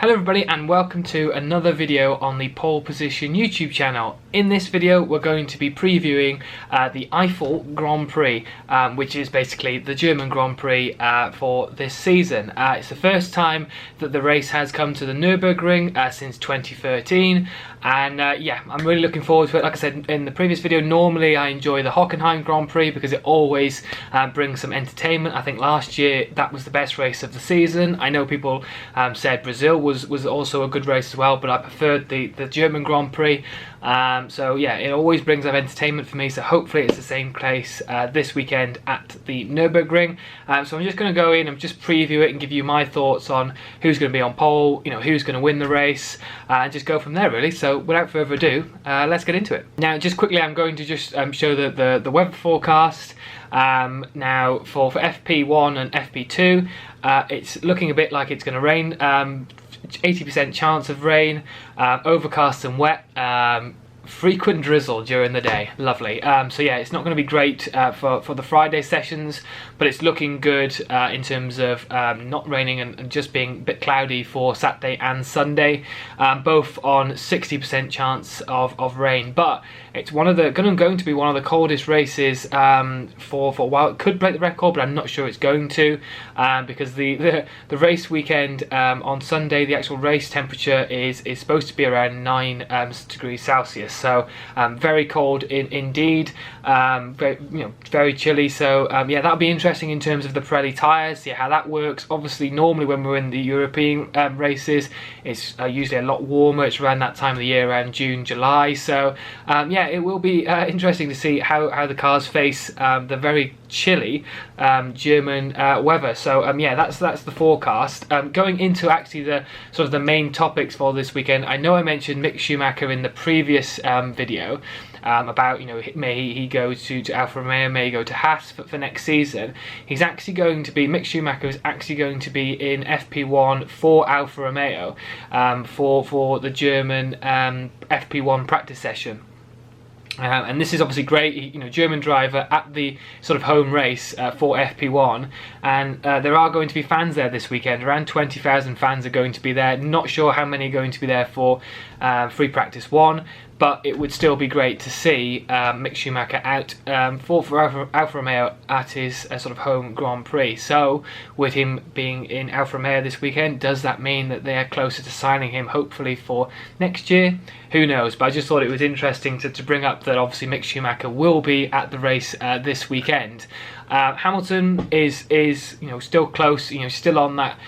Hello everybody and welcome to another video on the Pole Position YouTube channel. In this video we're going to be previewing the Eifel Grand Prix, which is basically the German Grand Prix for this season. It's the first time that the race has come to the Nurburgring since 2013, and yeah, I'm really looking forward to it. Like I said in the previous video, normally I enjoy the Hockenheim Grand Prix because it always brings some entertainment. I think last year that was the best race of the season. I know people said Brazil was also a good race as well, but I preferred the German Grand Prix. So yeah, it always brings up entertainment for me, so hopefully it's the same case this weekend at the Nurburgring. So I'm just going to go in and just preview it and give you my thoughts on who's going to be on pole, who's going to win the race, and just go from there really. So without further ado, let's get into it. Now just quickly, I'm going to just show the weather forecast. Now for FP1 and FP2, it's looking a bit like it's going to rain. 80% chance of rain, overcast and wet, frequent drizzle during the day. Lovely. So yeah, it's not going to be great for the Friday sessions, but it's looking good in terms of not raining and just being a bit cloudy for Saturday and Sunday, both on 60% chance of rain. But it's going to be one of the coldest races for a while. It could break the record, but I'm not sure it's going to, because the race weekend on Sunday, the actual race temperature is supposed to be around 9 degrees Celsius. So very cold indeed, very chilly. So yeah, that'll be interesting in terms of the Pirelli tyres, see how that works. Obviously, normally when we're in the European races, it's usually a lot warmer. It's around that time of the year, around June, July. So yeah, it will be interesting to see how the cars face the very chilly German weather. So yeah, that's the forecast. Going into actually the sort of the main topics for this weekend, I know I mentioned Mick Schumacher in the previous video about may he go to Alfa Romeo, may he go to Haas for next season. He's actually going to be, Mick Schumacher is actually going to be in FP1 for Alfa Romeo for the German FP1 practice session. And this is obviously great, German driver at the sort of home race for FP1, and there are going to be fans there this weekend. Around 20,000 fans are going to be there. Not sure how many are going to be there for free practice 1, but it would still be great to see Mick Schumacher out for Alfa Romeo at his sort of home Grand Prix. So with him being in Alfa Romeo this weekend, does that mean that they are closer to signing him hopefully for next year? Who knows? But I just thought it was interesting to bring up that obviously Mick Schumacher will be at the race this weekend. Hamilton is still close, still on that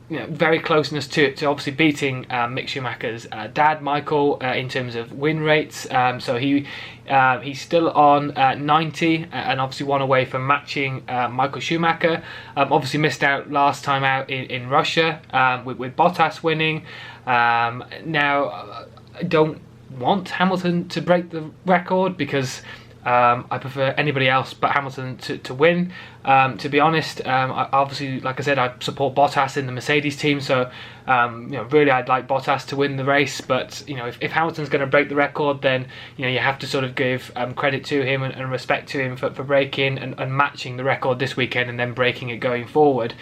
very closeness to obviously beating Mick Schumacher's dad, Michael, in terms of win rates. So he's still on 90 and obviously one away from matching Michael Schumacher. Obviously missed out last time out in Russia with Bottas winning. Now I don't want Hamilton to break the record because I prefer anybody else but Hamilton to win. To be honest, obviously, like I said, I support Bottas in the Mercedes team, so really I'd like Bottas to win the race. But if Hamilton's going to break the record, then you have to sort of give credit to him and respect to him for breaking and matching the record this weekend and then breaking it going forward.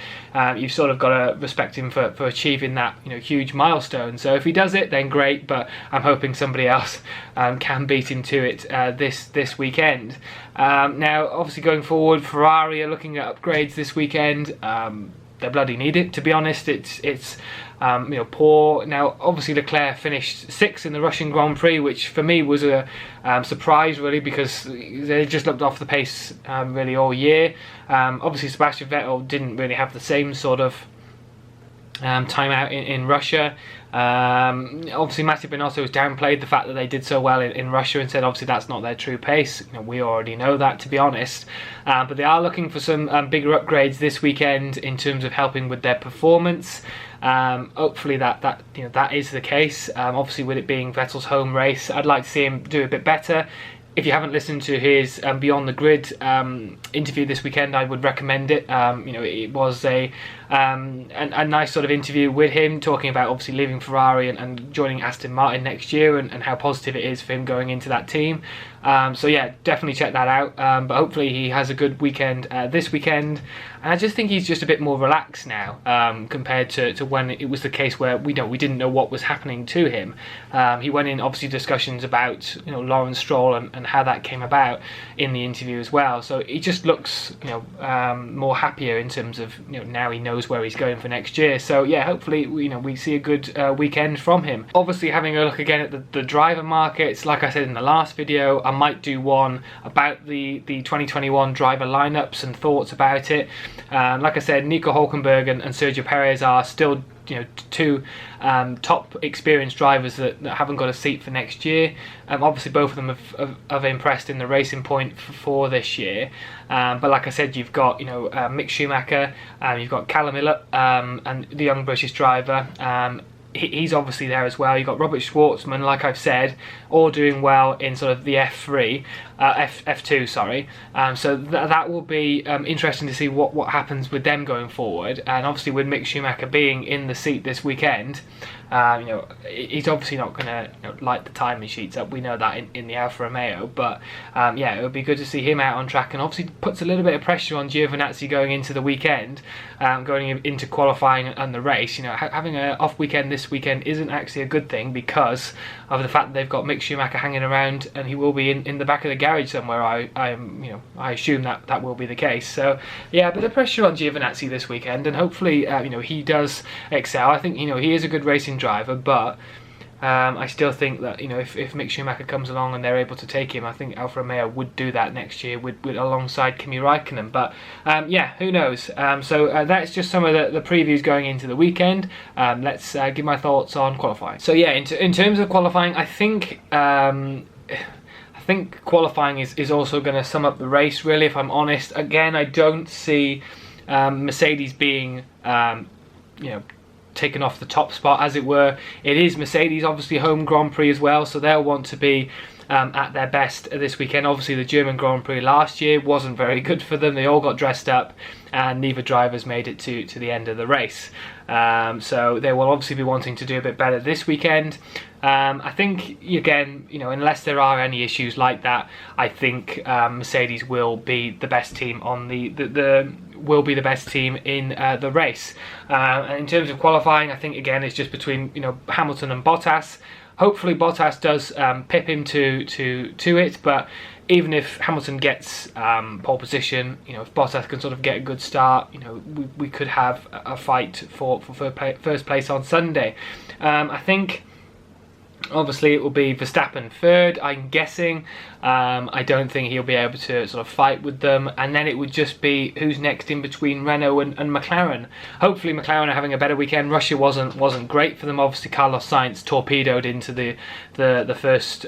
You've sort of got to respect him for achieving that huge milestone. So if he does it, then great. But I'm hoping somebody else can beat him to it this weekend. Now, obviously, going forward, Ferrari are looking at upgrades this weekend. They bloody need it, to be honest. It's poor. Now, obviously, Leclerc finished 6th in the Russian Grand Prix, which for me was a surprise, really, because they just looked off the pace really all year. Obviously, Sebastian Vettel didn't really have the same sort of time out in Russia. Obviously Mattia Binotto has downplayed the fact that they did so well in Russia and said obviously that's not their true pace. We already know that, to be honest, but they are looking for some bigger upgrades this weekend in terms of helping with their performance. Hopefully that is the case. Obviously with it being Vettel's home race, I'd like to see him do a bit better. if you haven't listened to his Beyond the Grid interview this weekend, I would recommend it. It was a nice sort of interview with him, talking about obviously leaving Ferrari and joining Aston Martin next year, and how positive it is for him going into that team. So yeah, definitely check that out. But hopefully he has a good weekend this weekend. And I just think he's just a bit more relaxed now compared to when it was the case where we didn't know what was happening to him. He went in obviously discussions about Lawrence Stroll and how that came about in the interview as well. So he just looks more happier in terms of now he knows where he's going for next year. So yeah, hopefully we see a good weekend from him. Obviously, having a look again at the driver markets, like I said in the last video, I might do one about the 2021 driver lineups and thoughts about it. Like I said, Nico Hülkenberg and Sergio Perez are still two top experienced drivers that haven't got a seat for next year. Obviously both of them have impressed in the Racing Point for this year, but like I said, you've got Mick Schumacher, you've got Callum Ilott, and the young British driver, he's obviously there as well. You've got Robert Schwartzman, like I've said, all doing well in sort of the F2, sorry. So that will be interesting to see what happens with them going forward. And obviously with Mick Schumacher being in the seat this weekend, he's obviously not going to light the timing sheets up. We know that in the Alfa Romeo, but yeah, it would be good to see him out on track, and obviously puts a little bit of pressure on Giovinazzi going into the weekend, going into qualifying and the race. Having an off weekend this weekend isn't actually a good thing because of the fact that they've got Mick Schumacher hanging around, and he will be in the back of the garage somewhere. I assume that will be the case. So yeah, a bit of pressure on Giovinazzi this weekend, and hopefully he does excel. I think he is a good racing driver, but I still think that if Mick Schumacher comes along and they're able to take him, I think Alfa Romeo would do that next year with alongside Kimi Räikkönen. But yeah, who knows? So that's just some of the previews going into the weekend. Let's give my thoughts on qualifying. So yeah, in terms of qualifying, I think qualifying is also going to sum up the race, really, if I'm honest. Again, I don't see Mercedes being taken off the top spot, as it were. It is Mercedes, obviously, home Grand Prix as well, so they'll want to be at their best this weekend. Obviously, the German Grand Prix last year wasn't very good for them. They all got dressed up, and neither drivers made it to the end of the race. So they will obviously be wanting to do a bit better this weekend. I think, again, unless there are any issues like that, I think Mercedes will be the best team on will be the best team in the race. And in terms of qualifying, I think again it's just between Hamilton and Bottas. Hopefully Bottas does pip him to it, but even if Hamilton gets pole position, if Bottas can sort of get a good start, we could have a fight for first place on Sunday. I think obviously it will be Verstappen third, I'm guessing. I don't think he'll be able to sort of fight with them, and then it would just be who's next in between Renault and McLaren. Hopefully McLaren are having a better weekend. Russia wasn't great for them. Obviously Carlos Sainz torpedoed into the first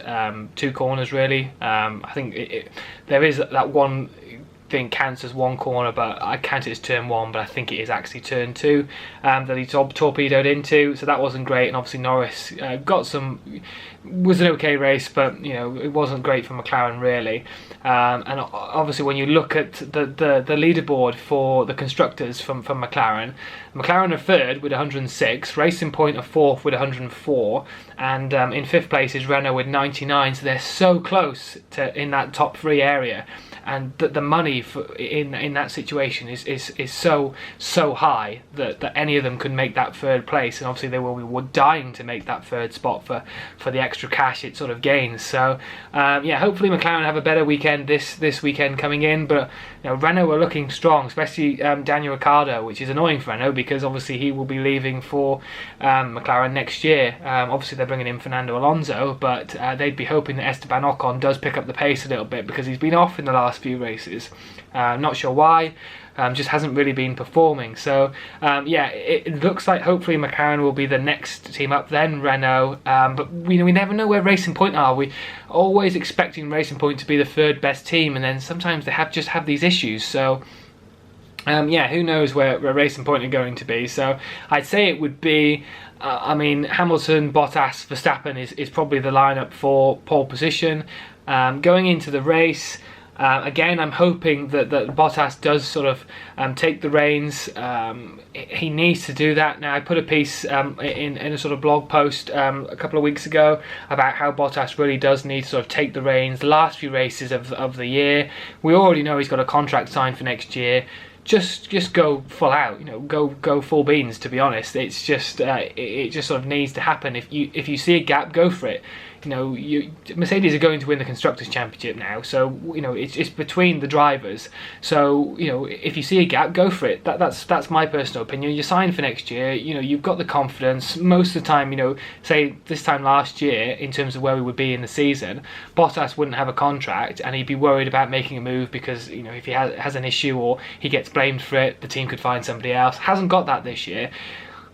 two corners, really. I think there is that one thing counts as one corner, but I count it as turn one, but I think it is actually turn two that he torpedoed into, so that wasn't great. And obviously Norris was an okay race, but it wasn't great for McLaren, really. And obviously when you look at the leaderboard for the constructors from McLaren are third with 106, Racing Point are fourth with 104, and in fifth place is Renault with 99, so they're so close to in that top three area. And the money in that situation is so high that any of them could make that third place, and obviously they were dying to make that third spot for the extra cash it sort of gains. So yeah, hopefully McLaren have a better weekend this weekend coming in, but Renault are looking strong, especially Daniel Ricciardo, which is annoying for Renault because obviously he will be leaving for McLaren next year. Obviously they're bringing in Fernando Alonso, but they'd be hoping that Esteban Ocon does pick up the pace a little bit because he's been off in the last few races. Not sure why, just hasn't really been performing. So yeah, it looks like hopefully McLaren will be the next team up, then Renault, but we never know where Racing Point are. We always expecting Racing Point to be the third best team, and then sometimes they just have these issues. So yeah, who knows where Racing Point are going to be. So I'd say it would be Hamilton, Bottas, Verstappen is probably the lineup for pole position. Going into the race, again, I'm hoping that Bottas does sort of take the reins. He needs to do that. Now, I put a piece in a sort of blog post a couple of weeks ago about how Bottas really does need to sort of take the reins. The last few races of the year, we already know he's got a contract signed for next year. Just go full out, you know, go full beans. To be honest, it's just it just sort of needs to happen. If you see a gap, go for it. You know, Mercedes are going to win the Constructors' Championship now, so you know it's between the drivers. So you know, if you see a gap, go for it. That's my personal opinion. You're signed for next year. You know, you've got the confidence. Most of the time, you know, say this time last year, in terms of where we would be in the season, Bottas wouldn't have a contract, and he'd be worried about making a move because you know if he has an issue or he gets blamed for it, the team could find somebody else. Hasn't got that this year.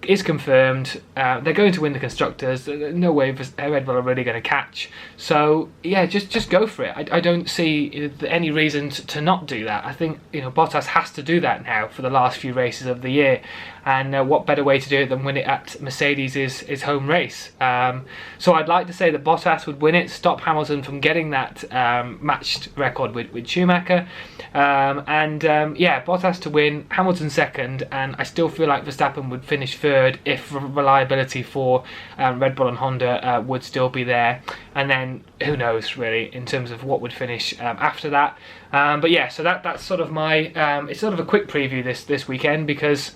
Is confirmed. They're going to win the Constructors. No way Red Bull are really going to catch. So yeah, just go for it. I don't see any reason to not do that. I think you know Bottas has to do that now for the last few races of the year, and what better way to do it than win it at Mercedes' home race. So I'd like to say that Bottas would win it, stop Hamilton from getting that matched record with Schumacher, yeah, Bottas to win, Hamilton second, and I still feel like Verstappen would finish third if reliability for Red Bull and Honda would still be there, and then who knows really in terms of what would finish after that. But yeah, so that's sort of my it's sort of a quick preview this weekend, because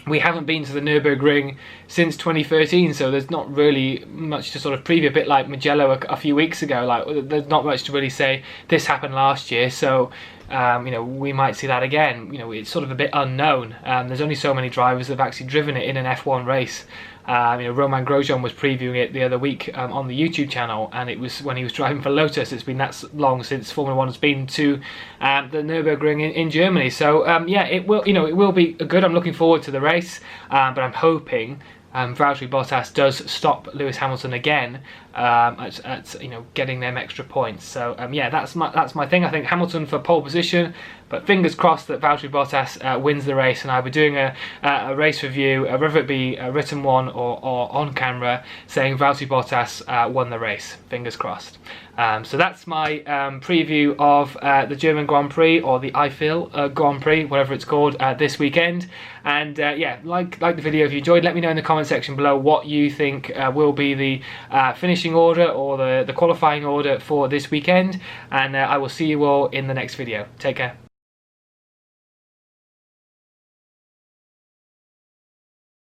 we haven't been to the Nurburgring since 2013, so there's not really much to sort of preview. A bit like Mugello a few weeks ago, like there's not much to really say this happened last year, so you know, we might see that again. You know, it's sort of a bit unknown. There's only so many drivers that have actually driven it in an F1 race. You know, Romain Grosjean was previewing it the other week on the YouTube channel, and it was when he was driving for Lotus. It's been that long since Formula 1 has been to the Nürburgring in Germany. So yeah, it will be good. I'm looking forward to the race, but I'm hoping Valtteri Bottas does stop Lewis Hamilton again at you know, getting them extra points. So yeah, that's my thing. I think Hamilton for pole position, but fingers crossed that Valtteri Bottas wins the race. And I'll be doing a race review, whether it be a written one or on camera, saying Valtteri Bottas won the race. Fingers crossed. So that's my preview of the German Grand Prix, or the Eifel Grand Prix, whatever it's called, this weekend. And yeah, like the video if you enjoyed. Let me know in the comment section below what you think will be the finishing order or the qualifying order for this weekend. And I will see you all in the next video. Take care.